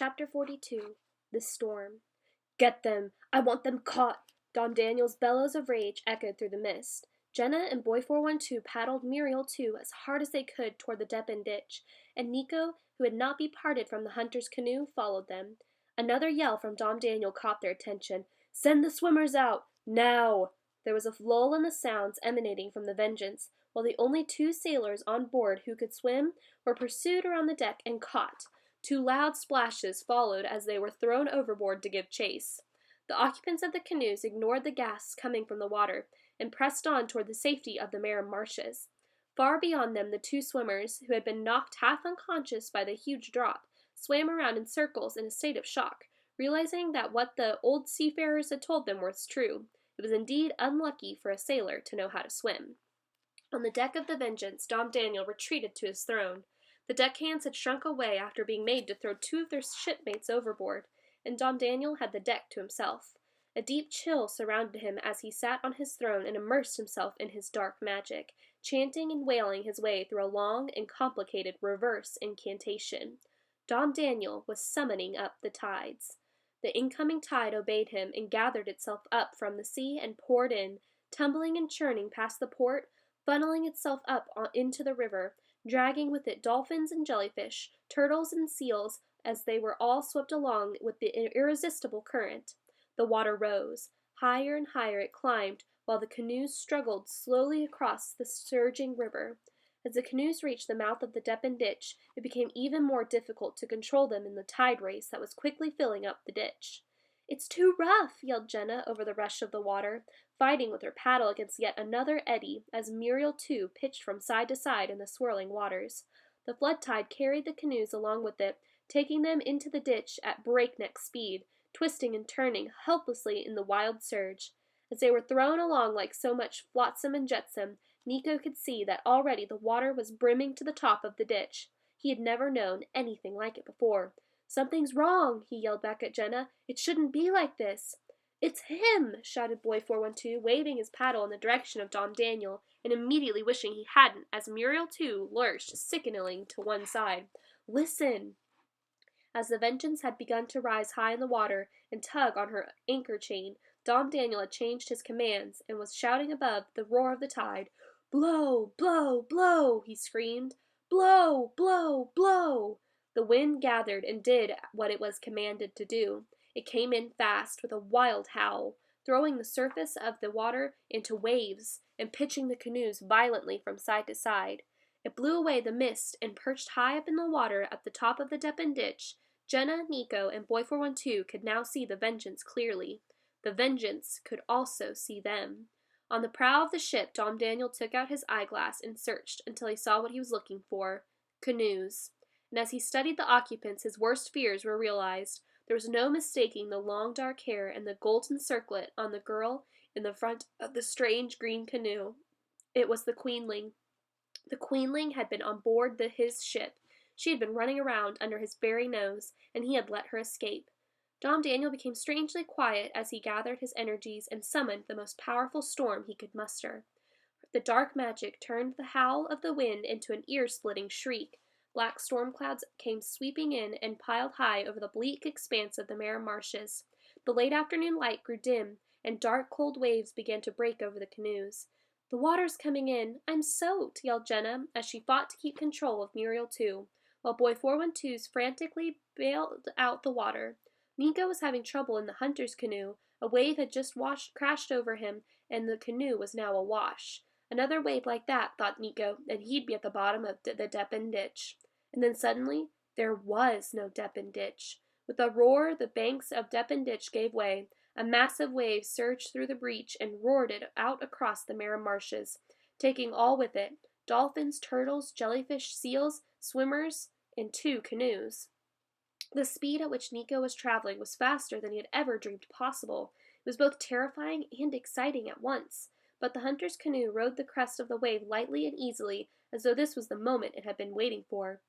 Chapter 42 The Storm. "Get them! I want them caught!" Dom Daniel's bellows of rage echoed through the mist. Jenna and Boy 412 paddled Muriel 2 as hard as they could toward the Deppen ditch, and Nico, who had not been parted from the hunter's canoe, followed them. Another yell from Dom Daniel caught their attention. "Send the swimmers out! Now!" There was a lull in the sounds emanating from the Vengeance, while the only two sailors on board who could swim were pursued around the deck and caught. Two loud splashes followed as they were thrown overboard to give chase. The occupants of the canoes ignored the gasps coming from the water and pressed on toward the safety of the Mare marshes. Far beyond them the two swimmers, who had been knocked half unconscious by the huge drop, swam around in circles in a state of shock, realizing that what the old seafarers had told them was true. It was indeed unlucky for a sailor to know how to swim. On the deck of the Vengeance, Dom Daniel retreated to his throne. The deckhands had shrunk away after being made to throw two of their shipmates overboard, and Dom Daniel had the deck to himself. A deep chill surrounded him as he sat on his throne and immersed himself in his dark magic, chanting and wailing his way through a long and complicated reverse incantation. Dom Daniel was summoning up the tides. The incoming tide obeyed him and gathered itself up from the sea and poured in, tumbling and churning past the port, funneling itself up into the river, dragging with it dolphins and jellyfish, turtles and seals, as they were all swept along with the irresistible current. The water rose. Higher and higher it climbed, while the canoes struggled slowly across the surging river. As the canoes reached the mouth of the Deppen ditch, it became even more difficult to control them in the tide race that was quickly filling up the ditch. "It's too rough!" yelled Jenna over the rush of the water, fighting with her paddle against yet another eddy as Muriel too pitched from side to side in the swirling waters. The flood tide carried the canoes along with it, taking them into the ditch at breakneck speed, twisting and turning helplessly in the wild surge. As they were thrown along like so much flotsam and jetsam, Nico could see that already the water was brimming to the top of the ditch. He had never known anything like it before. "Something's wrong!" he yelled back at Jenna. "It shouldn't be like this!" "It's him!" shouted Boy 412, waving his paddle in the direction of Dom Daniel, and immediately wishing he hadn't, as Muriel too lurched sickeningly to one side. "Listen!" As the Vengeance had begun to rise high in the water and tug on her anchor chain, Dom Daniel had changed his commands and was shouting above the roar of the tide. "Blow! Blow! Blow!" he screamed. "Blow! Blow! Blow!" The wind gathered and did what it was commanded to do. It came in fast, with a wild howl, throwing the surface of the water into waves and pitching the canoes violently from side to side. It blew away the mist, and perched high up in the water at the top of the Deppen ditch, Jenna, Nico, and Boy 412 could now see the Vengeance clearly. The Vengeance could also see them. On the prow of the ship, Dom Daniel took out his eyeglass and searched until he saw what he was looking for: canoes. And as he studied the occupants, his worst fears were realized. There was no mistaking the long dark hair and the golden circlet on the girl in the front of the strange green canoe. It was the Queenling. The Queenling had been on board his ship. She had been running around under his very nose, and he had let her escape. Dom Daniel became strangely quiet as he gathered his energies and summoned the most powerful storm he could muster. The dark magic turned the howl of the wind into an ear-splitting shriek. Black storm clouds came sweeping in and piled high over the bleak expanse of the Mare marshes. The late afternoon light grew dim, and dark cold waves began to break over the canoes. "The water's coming in! I'm soaked!" yelled Jenna, as she fought to keep control of Muriel too, while Boy 412 frantically bailed out the water. Nico was having trouble in the hunter's canoe. A wave had just crashed over him, and the canoe was now awash. Another wave like that, thought Nico, and he'd be at the bottom of the Deppen ditch. And then suddenly, there was no Deppen ditch. With a roar, the banks of Deppen ditch gave way. A massive wave surged through the breach and roared it out across the Mare marshes, taking all with it: dolphins, turtles, jellyfish, seals, swimmers, and two canoes. The speed at which Nico was traveling was faster than he had ever dreamed possible. It was both terrifying and exciting at once. But the hunter's canoe rode the crest of the wave lightly and easily, as though this was the moment it had been waiting for.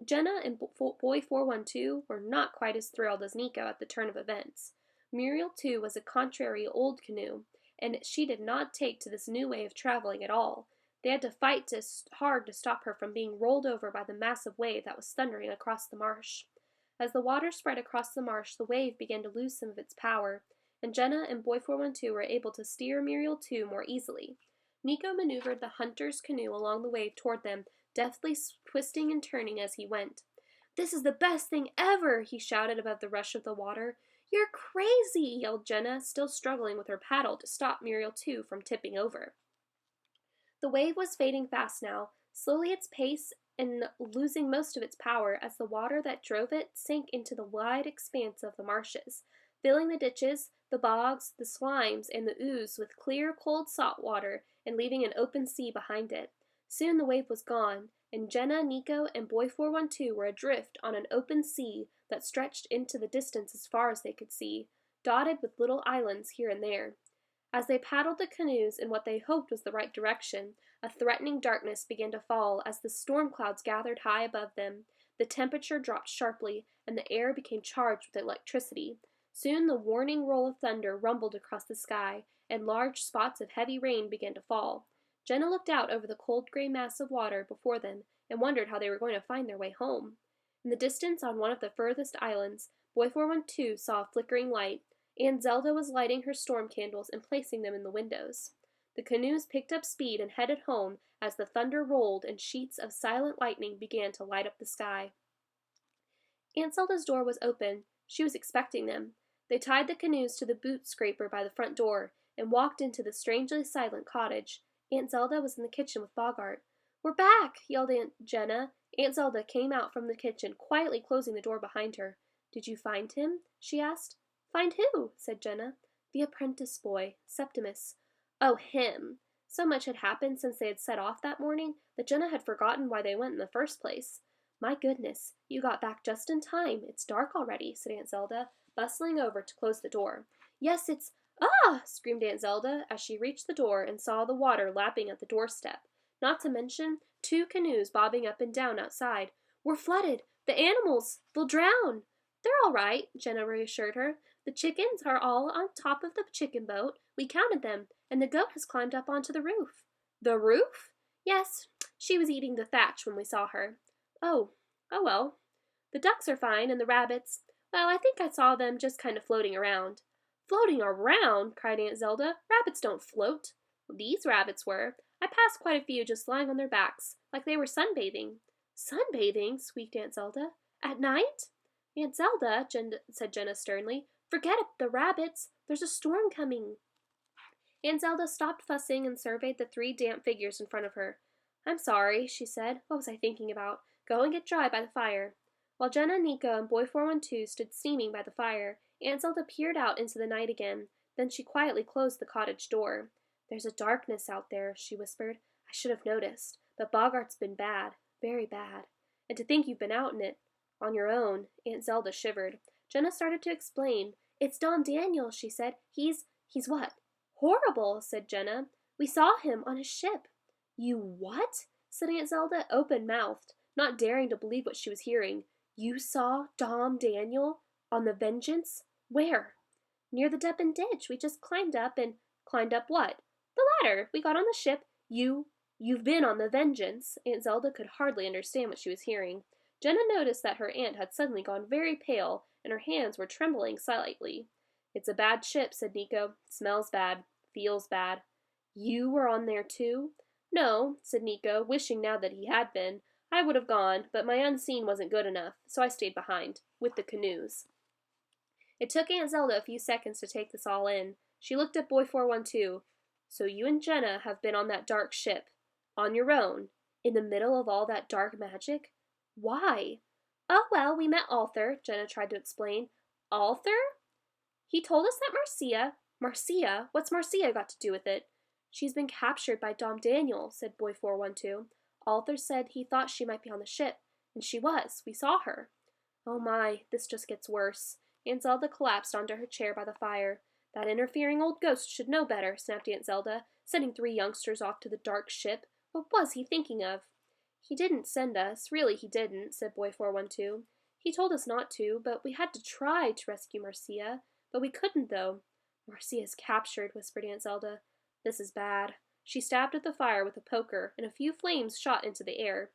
Jenna and Boy 412 were not quite as thrilled as Nico at the turn of events. Muriel, too, was a contrary old canoe, and she did not take to this new way of traveling at all. They had to fight hard to stop her from being rolled over by the massive wave that was thundering across the marsh. As the water spread across the marsh, the wave began to lose some of its power, and Jenna and Boy 412 were able to steer Muriel 2 more easily. Nico maneuvered the hunter's canoe along the wave toward them, deftly twisting and turning as he went. "This is the best thing ever!" he shouted above the rush of the water. "You're crazy!" yelled Jenna, still struggling with her paddle to stop Muriel 2 from tipping over. The wave was fading fast now, slowly its pace and losing most of its power as the water that drove it sank into the wide expanse of the marshes, filling the ditches, the bogs, the slimes, and the ooze with clear, cold salt water and leaving an open sea behind it. Soon the wave was gone, and Jenna, Nico, and Boy 412 were adrift on an open sea that stretched into the distance as far as they could see, dotted with little islands here and there. As they paddled the canoes in what they hoped was the right direction, a threatening darkness began to fall as the storm clouds gathered high above them. The temperature dropped sharply, and the air became charged with electricity. Soon the warning roll of thunder rumbled across the sky, and large spots of heavy rain began to fall. Jenna looked out over the cold gray mass of water before them and wondered how they were going to find their way home. In the distance, on one of the furthest islands, Boy 412 saw a flickering light. Aunt Zelda was lighting her storm candles and placing them in the windows. The canoes picked up speed and headed home as the thunder rolled and sheets of silent lightning began to light up the sky. Aunt Zelda's door was open. She was expecting them. They tied the canoes to the boot scraper by the front door and walked into the strangely silent cottage. Aunt Zelda was in the kitchen with Bogart. "We're back!" yelled Aunt Jenna. Aunt Zelda came out from the kitchen, quietly closing the door behind her. "Did you find him?" she asked. "Find who?" said Jenna. "The apprentice boy, Septimus." "Oh, him!" So much had happened since they had set off that morning that Jenna had forgotten why they went in the first place. "My goodness, you got back just in time. It's dark already," said Aunt Zelda, bustling over to close the door. "Yes, it's— Ah!" screamed Aunt Zelda as she reached the door and saw the water lapping at the doorstep, not to mention 2 canoes bobbing up and down outside. "We're flooded! The animals! They'll drown!" "They're all right," Jenna reassured her. "The chickens are all on top of the chicken boat. We counted them, and the goat has climbed up onto the roof." "The roof?" "Yes, she was eating the thatch when we saw her." Oh well. "The ducks are fine, and the rabbits— well, I think I saw them just kind of floating around." "Floating around?" cried Aunt Zelda. "Rabbits don't float." "These rabbits were. I passed quite a few just lying on their backs, like they were sunbathing." "Sunbathing?" squeaked Aunt Zelda. "At night?" "Aunt Zelda," said Jenna sternly, "forget the rabbits. There's a storm coming." Aunt Zelda stopped fussing and surveyed the 3 damp figures in front of her. "I'm sorry," she said. "What was I thinking about? Go and get dry by the fire." While Jenna, Nico, and Boy 412 stood steaming by the fire, Aunt Zelda peered out into the night again. Then she quietly closed the cottage door. "There's a darkness out there," she whispered. "I should have noticed, but Bogart's been bad, very bad. And to think you've been out in it on your own." Aunt Zelda shivered. Jenna started to explain. "It's Don Daniel," she said. He's what?" "Horrible," said Jenna. "We saw him on his ship." "You what?" said Aunt Zelda, open-mouthed, not daring to believe what she was hearing. "You saw Dom Daniel on the Vengeance? Where?" "Near the Depin ditch. We just climbed up and—" "Climbed up what?" "The ladder. We got on the ship. You've been on the Vengeance." Aunt Zelda could hardly understand what she was hearing. Jenna noticed that her aunt had suddenly gone very pale, and her hands were trembling slightly. "It's a bad ship," said Nico. "Smells bad. Feels bad." "You were on there too?" "No," said Nico, wishing now that he had been. "I would have gone, but my unseen wasn't good enough, so I stayed behind, with the canoes." It took Aunt Zelda a few seconds to take this all in. She looked at Boy 412. "So you and Jenna have been on that dark ship. On your own. In the middle of all that dark magic? Why?" "Oh, well, we met Arthur," Jenna tried to explain. "Arthur?" "He told us that Marcia? What's Marcia got to do with it?" "She's been captured by Dom Daniel," said Boy 412. "Arthur said he thought she might be on the ship, and she was. We saw her." "Oh my, this just gets worse." Aunt Zelda collapsed onto her chair by the fire. "That interfering old ghost should know better," snapped Aunt Zelda, "sending 3 youngsters off to the dark ship. What was he thinking of?" "He didn't send us. Really he didn't," said Boy 412. "He told us not to, but we had to try to rescue Marcia. But we couldn't, though." "Marcia's captured," whispered Aunt Zelda. "This is bad." She stabbed at the fire with a poker, and a few flames shot into the air.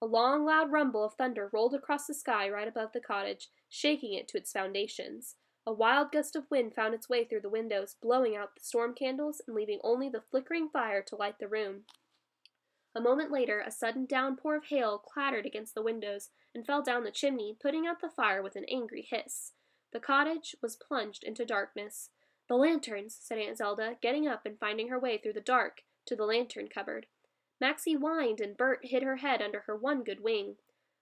A long, loud rumble of thunder rolled across the sky right above the cottage, shaking it to its foundations. A wild gust of wind found its way through the windows, blowing out the storm candles and leaving only the flickering fire to light the room. A moment later, a sudden downpour of hail clattered against the windows and fell down the chimney, putting out the fire with an angry hiss. The cottage was plunged into darkness. "The lanterns," said Aunt Zelda, getting up and finding her way through the dark to the lantern cupboard. Maxie whined, and Bert hid her head under her one good wing.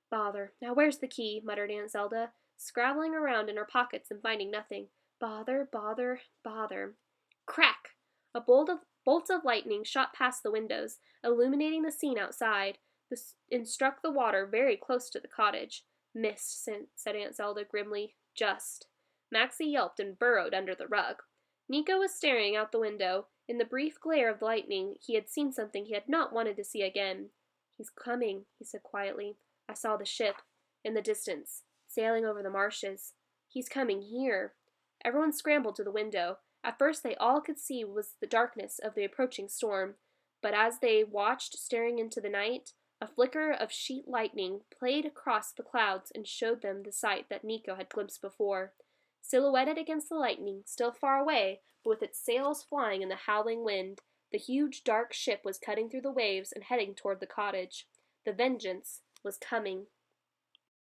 "Bother! Now where's the key?" muttered Aunt Zelda, scrabbling around in her pockets and finding nothing. "Bother, bother, bother." Crack! A bolt of lightning shot past the windows, illuminating the scene outside, and struck the water very close to the cottage. "Missed," said Aunt Zelda grimly. "Just." Maxie yelped and burrowed under the rug. Nico was staring out the window. In the brief glare of the lightning, he had seen something he had not wanted to see again. "He's coming," he said quietly. "I saw the ship, in the distance, sailing over the marshes. He's coming here." Everyone scrambled to the window. At first they all could see was the darkness of the approaching storm, but as they watched, staring into the night, a flicker of sheet lightning played across the clouds and showed them the sight that Nico had glimpsed before. Silhouetted against the lightning, still far away, but with its sails flying in the howling wind, the huge dark ship was cutting through the waves and heading toward the cottage. The Vengeance was coming.